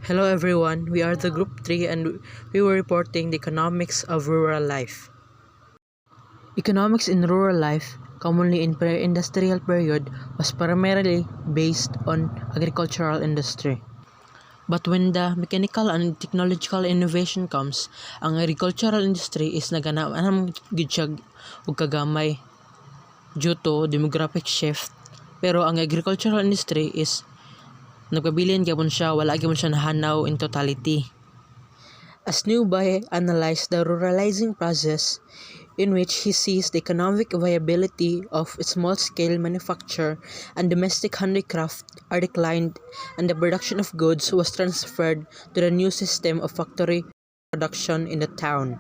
Hello everyone, we are the Group 3 and we were reporting the economics of rural life. Economics in rural life, commonly in pre-industrial period, was primarily based on agricultural industry. But when the mechanical and technological innovation comes, ang agricultural industry is naganam gid siya og kagamay due to demographic shift. Pero ang agricultural industry is nagpabilin gyapon siya, wala gyapon siya nahanaw in totality. As Newby analyzed the ruralizing process, in which he sees the economic viability of small-scale manufacture and domestic handicraft are declined, and the production of goods was transferred to the new system of factory production in the town.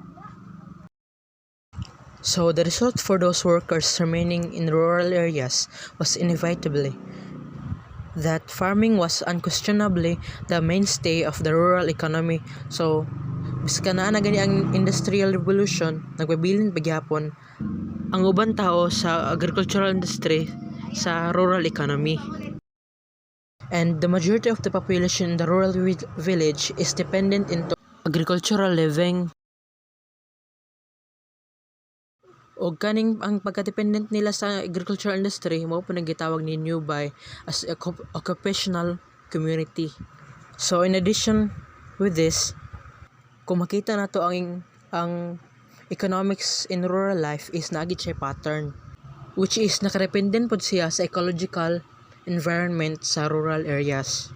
So the result for those workers remaining in rural areas was inevitably that farming was unquestionably the mainstay of the rural economy. So biska na gani ang industrial revolution, nagpabilin pagyapon ang ubang tao sa agricultural industry sa rural economy. And the majority of the population in the rural village is dependent into agricultural living. O kaning ang pagka-dependent nila sa agricultural industry, mao po nagitawag ni Newby as a occupational community. So in addition with this, kung makita nato ang economics in rural life is nagit siya pattern, which is nakarependent pod siya sa ecological environment sa rural areas.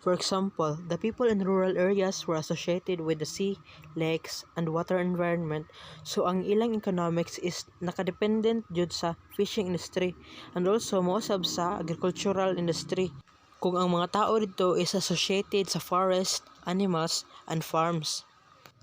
For example, the people in rural areas were associated with the sea, lakes, and water environment, so ang ilang economics is nakadependent jud sa fishing industry and also mousab sa agricultural industry. Kung ang mga tao dito is associated sa forest, animals, and farms.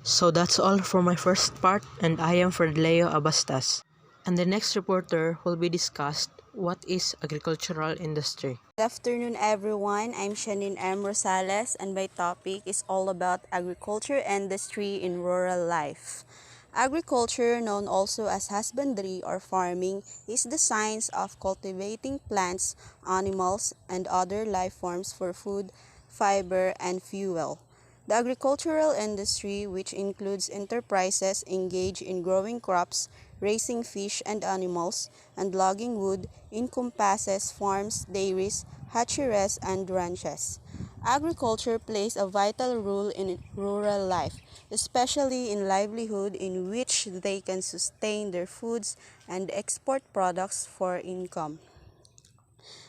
So that's all for my first part, and I am Fredleo Abastas. And the next reporter will be discussed what is agricultural industry. Good afternoon everyone, I'm Shanine M. Rosales and my topic is all about agriculture industry in rural life. Agriculture, known also as husbandry or farming, is the science of cultivating plants, animals, and other life forms for food, fiber, and fuel. The agricultural industry, which includes enterprises engaged in growing crops, raising fish and animals, and logging wood, encompasses farms, dairies, hatcheries, and ranches. Agriculture plays a vital role in rural life, especially in livelihood in which they can sustain their foods and export products for income.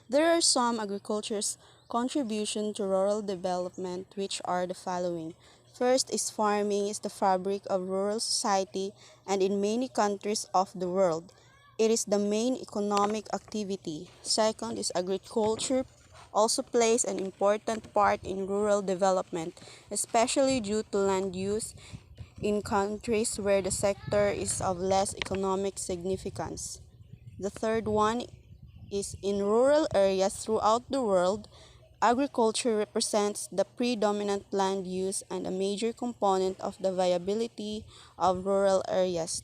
There are some agriculture's contribution to rural development which are the following. First is farming is the fabric of rural society and in many countries of the world. It is the main economic activity. Second is agriculture also plays an important part in rural development, especially due to land use in countries where the sector is of less economic significance. The third one is in rural areas throughout the world, agriculture represents the predominant land use and a major component of the viability of rural areas.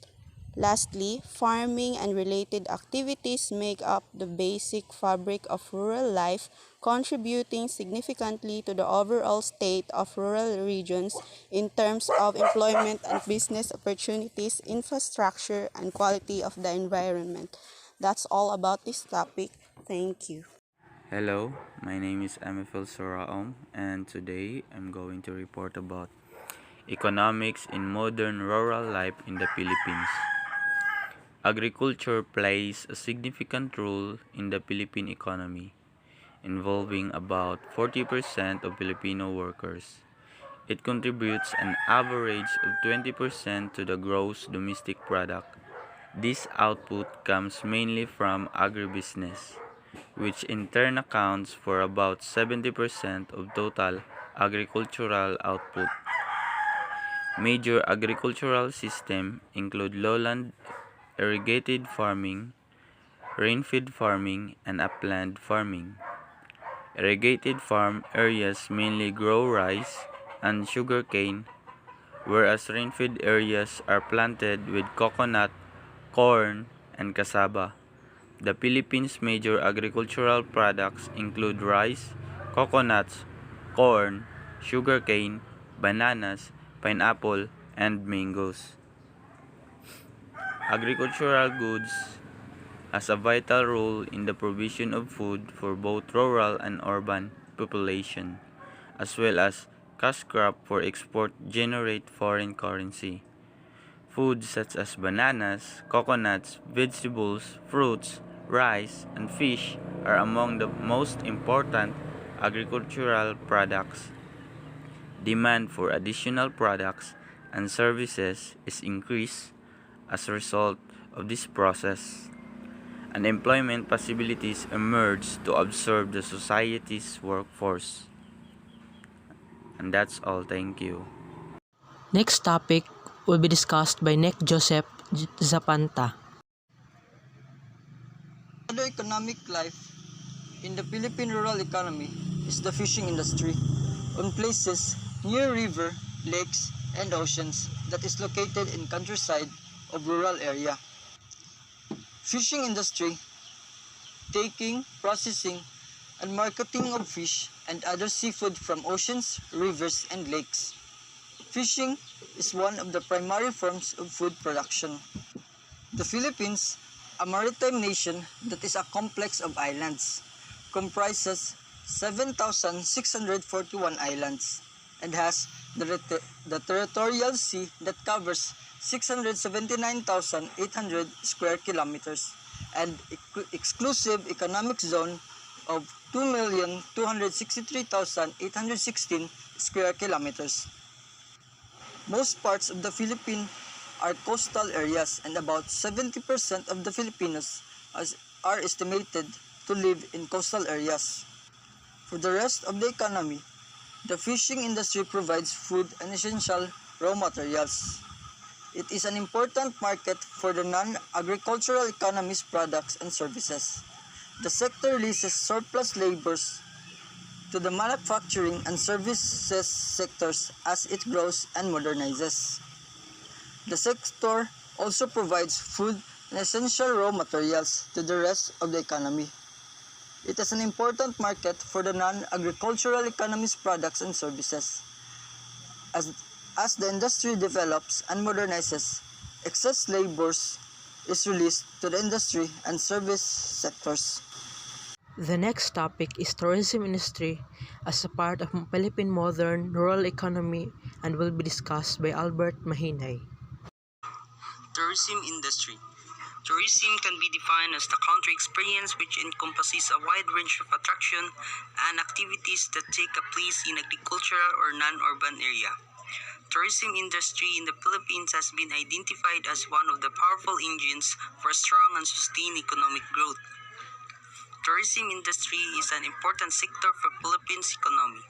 Lastly, farming and related activities make up the basic fabric of rural life, contributing significantly to the overall state of rural regions in terms of employment and business opportunities, infrastructure, and quality of the environment. That's all about this topic. Thank you. Hello, my name is Emifil Soraom, and today I'm going to report about economics in modern rural life in the Philippines. Agriculture plays a significant role in the Philippine economy, involving about 40% of Filipino workers. It contributes an average of 20% to the gross domestic product. This output comes mainly from agribusiness, which in turn accounts for about 70% of total agricultural output. Major agricultural systems include lowland irrigated farming, rainfed farming, and upland farming. Irrigated farm areas mainly grow rice and sugarcane, whereas rainfed areas are planted with coconut, corn, and cassava. The Philippines' major agricultural products include rice, coconuts, corn, sugarcane, bananas, pineapple, and mangoes. Agricultural goods has a vital role in the provision of food for both rural and urban population, as well as cash crop for export generate foreign currency. Foods such as bananas, coconuts, vegetables, fruits, rice, and fish are among the most important agricultural products. Demand for additional products and services is increased as a result of this process, and employment possibilities emerge to absorb the society's workforce. And that's all. Thank you. Next topic will be discussed by Nick Joseph Zapanta. Other economic life in the Philippine rural economy is the fishing industry on places near river, lakes, and oceans that is located in countryside of rural area. Fishing industry, taking, processing, and marketing of fish and other seafood from oceans, rivers, and lakes. Fishing is one of the primary forms of food production. The Philippines, a maritime nation that is a complex of islands, comprises 7,641 islands and has the territorial sea that covers 679,800 square kilometers and exclusive economic zone of 2,263,816 square kilometers. Most parts of the Philippines are coastal areas, and about 70% of the Filipinos are estimated to live in coastal areas. For the rest of the economy, the fishing industry provides food and essential raw materials. It is an important market for the non-agricultural economy's products and services. The sector releases surplus labors to the manufacturing and services sectors as it grows and modernizes. The sector also provides food and essential raw materials to the rest of the economy. It is an important market for the non-agricultural economy's products and services. As the industry develops and modernizes, excess labors is released to the industry and service sectors. The next topic is tourism industry as a part of Philippine modern rural economy and will be discussed by Albert Mahinay. Tourism industry. Tourism can be defined as the country experience which encompasses a wide range of attraction and activities that take place in agricultural or non-urban area. Tourism industry in the Philippines has been identified as one of the powerful engines for strong and sustained economic growth. Tourism industry is an important sector for Philippines economy.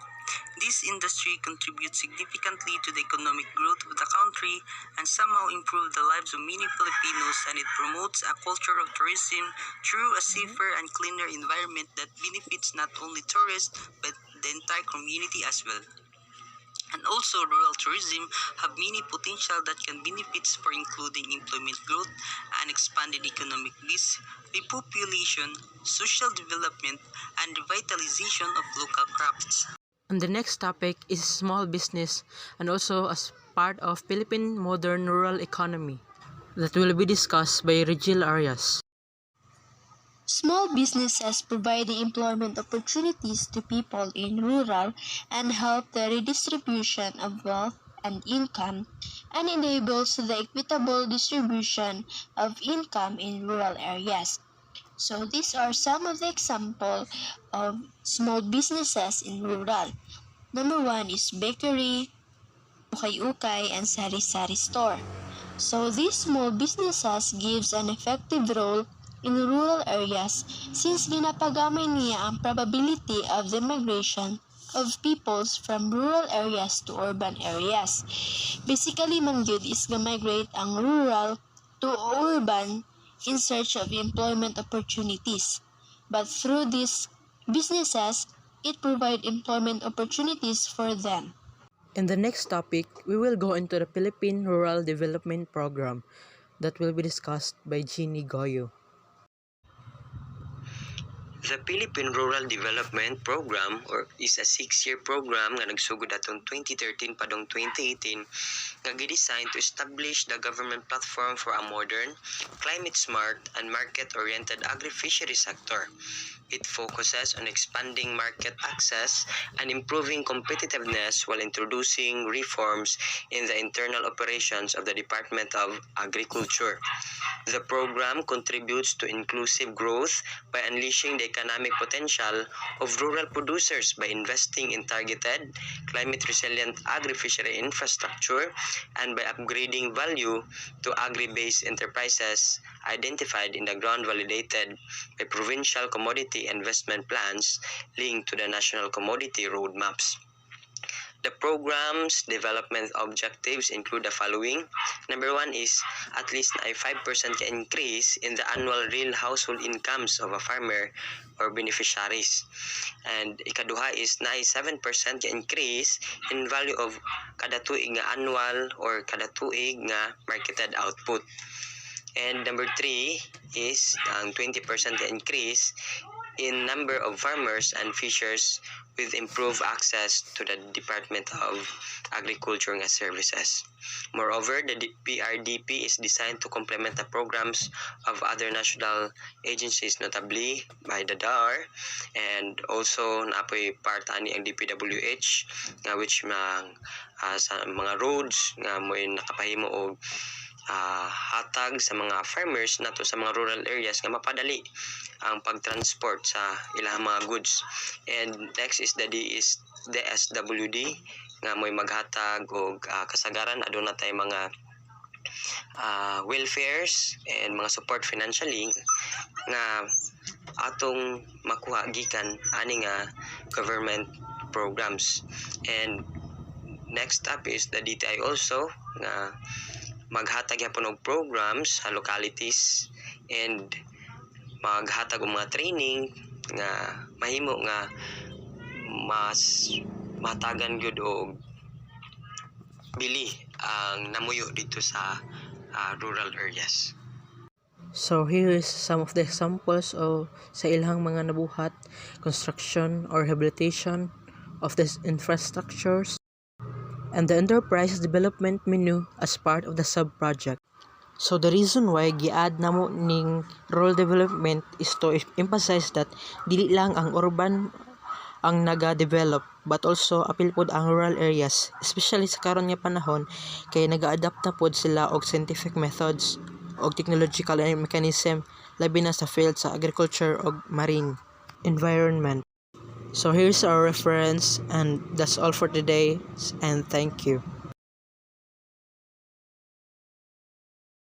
This industry contributes significantly to the economic growth of the country and somehow improves the lives of many Filipinos, and it promotes a culture of tourism through a safer and cleaner environment that benefits not only tourists but the entire community as well. And also, rural tourism have many potential that can benefits for including employment growth and expanded economic base, repopulation, social development, and revitalization of local crafts. And the next topic is small business and also as part of Philippine modern rural economy that will be discussed by Regil Arias. Small businesses provide employment opportunities to people in rural and help the redistribution of wealth and income, and enables the equitable distribution of income in rural areas. So these are some of the examples of small businesses in rural. Number one is bakery, ukay-ukay, and sari-sari store. So these small businesses gives an effective role in rural areas since ginapagamay niya ang probability of the migration of peoples from rural areas to urban areas. Basically, mangyud is migrate ang rural to urban in search of employment opportunities. But through these businesses, it provide employment opportunities for them. In the next topic, we will go into the Philippine Rural Development Program that will be discussed by Jeannie Goyo. The Philippine Rural Development Program or is a 6-year program nga nagsugod atong 2013 padong 2018 nga gidesign to establish the government platform for a modern, climate-smart, and market-oriented agri-fishery sector. It focuses on expanding market access and improving competitiveness while introducing reforms in the internal operations of the Department of Agriculture. The program contributes to inclusive growth by unleashing the economic potential of rural producers by investing in targeted, climate-resilient agri-fishery infrastructure and by upgrading value to agri-based enterprises identified in the ground-validated by provincial commodity investment plans linked to the national commodity roadmaps. The program's development objectives include the following. Number 1 is at least a 5% increase in the annual real household incomes of a farmer or beneficiaries. And ikaduha is na a 7% increase in value of kada tuig nga annual or kada tuig nga marketed output. And number 3 is ang 20% increase in number of farmers and fishers with improved access to the Department of Agriculture nga services. Moreover, the PRDP is designed to complement the programs of other national agencies, notably by the DAR, and also naapoy part ani ang DPWH nga which sa mga roads nga mo'y nakapahimo og hatag sa mga farmers nato sa mga rural areas nga mapadali ang pagtransport sa ilang mga goods. And next is the DSWD nga mo'y maghatag og kasagaran aduna tay mga welfares and mga support financially nga atong makuha gikan ani nga government programs. And next up is the DTI also nga maghatag yapon og programs sa localities and maghatag og mga training nga mahimo nga mas matagan gyud og bili ang namuyo dito sa rural areas. So here is some of the examples of sa ilang mga nabuhat construction or rehabilitation of these infrastructures and the enterprise development menu as part of the sub-project. So the reason why gi-add namo ning rural development is to emphasize that dili lang ang urban ang naga-develop but also apil pod ang rural areas, especially sa karon nga panahon kay naga-adapt na pod sila og scientific methods og technological mechanism labi na sa field sa agriculture og marine environment. So here's our reference and that's all for today and thank you.